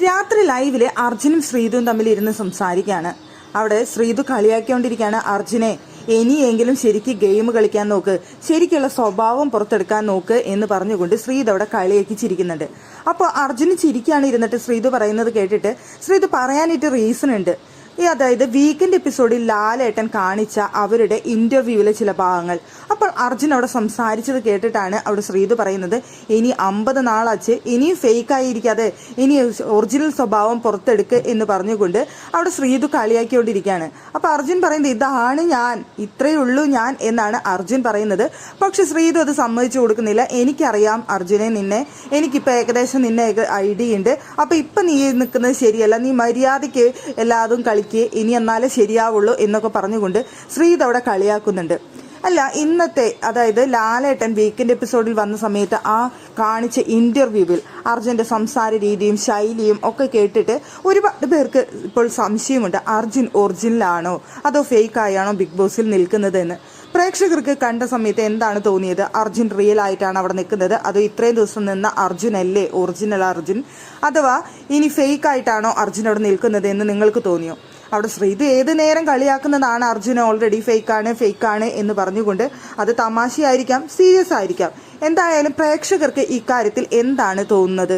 രാത്രി ലൈവില് അർജുനും ശ്രീതുവും തമ്മിൽ ഇരുന്ന് സംസാരിക്കുകയാണ്. അവിടെ ശ്രീതു കളിയാക്കിക്കൊണ്ടിരിക്കുകയാണ് അർജുനെ, ഇനിയെങ്കിലും ശരിക്ക് ഗെയിം കളിക്കാൻ നോക്ക്, ശരിക്കുള്ള സ്വഭാവം പുറത്തെടുക്കാൻ നോക്ക് എന്ന് പറഞ്ഞുകൊണ്ട് ശ്രീതു അവിടെ കളിയാക്കി ചിരിക്കുന്നുണ്ട്. അപ്പോൾ അർജുന് ചിരിക്കാണ് ഇരുന്നിട്ട് ശ്രീതു പറയുന്നത് കേട്ടിട്ട് ശ്രീതു പറയാനായിട്ട് റീസൺ ഉണ്ട്. അതായത് വീക്കെൻഡ് എപ്പിസോഡിൽ ലാലേട്ടൻ കാണിച്ച അവരുടെ ഇന്റർവ്യൂവിലെ ചില ഭാഗങ്ങൾ. അപ്പോൾ അർജുൻ അവിടെ സംസാരിച്ചത് കേട്ടിട്ടാണ് അവിടെ ശ്രീതു പറയുന്നത്, ഇനി 50 നാളാച്ച് ഇനിയും ഫേക്ക് ആയിരിക്കാതെ ഇനി ഒറിജിനൽ സ്വഭാവം പുറത്തെടുക്ക് എന്ന് പറഞ്ഞുകൊണ്ട് അവിടെ ശ്രീതു കളിയാക്കിക്കൊണ്ടിരിക്കുകയാണ്. അപ്പൊ അർജുൻ പറയുന്നത് ഇതാണ് ഞാൻ, ഇത്രയേ ഉള്ളൂ ഞാൻ എന്നാണ് അർജുൻ പറയുന്നത്. പക്ഷെ ശ്രീതു അത് സമ്മതിച്ചു കൊടുക്കുന്നില്ല. എനിക്കറിയാം അർജുനെ, നിന്നെ എനിക്കിപ്പോ ഏകദേശം നിന്നെ ഐഡിയ ഉണ്ട്. അപ്പൊ ഇപ്പൊ നീ നിൽക്കുന്നത് ശരിയല്ല, നീ മര്യാദയ്ക്ക് എല്ലാതും ഇനി എന്നാലേ ശരിയാവുള്ളൂ എന്നൊക്കെ പറഞ്ഞുകൊണ്ട് ശ്രീത് അവിടെ കളിയാക്കുന്നുണ്ട്. അല്ല, ഇന്നത്തെ അതായത് ലാലേട്ടൻ വീക്കെൻഡ് എപ്പിസോഡിൽ വന്ന സമയത്ത് ആ കാണിച്ച ഇന്റർവ്യൂവിൽ അർജുന്റെ സംസാര രീതിയും ശൈലിയും ഒക്കെ കേട്ടിട്ട് ഒരുപാട് പേർക്ക് ഇപ്പോൾ സംശയമുണ്ട്, അർജുൻ ഒറിജിനലാണോ അതോ ഫേക്ക് ആയാണോ ബിഗ് ബോസിൽ നിൽക്കുന്നത് എന്ന്. പ്രേക്ഷകർക്ക് കണ്ട സമയത്ത് എന്താണ് തോന്നിയത്? അർജുൻ റിയൽ ആയിട്ടാണ് അവിടെ നിൽക്കുന്നത്, അതോ ഇത്രയും ദിവസം നിന്ന അർജുൻ അല്ലേ ഒറിജിനൽ അർജുൻ, അഥവാ ഇനി ഫേക്ക് ആയിട്ടാണോ അർജുൻ അവിടെ നിൽക്കുന്നത് എന്ന് നിങ്ങൾക്ക് തോന്നിയോ? അവിടെ ശ്രീതു ഏത് നേരം കളിയാക്കുന്നതാണ് അർജുൻ ഓൾറെഡി ഫേക്കാണ് എന്ന് പറഞ്ഞുകൊണ്ട്. അത് തമാശയായിരിക്കാം, സീരിയസ് ആയിരിക്കാം. എന്തായാലും പ്രേക്ഷകർക്ക് ഇക്കാര്യത്തിൽ എന്താണ് തോന്നുന്നത്?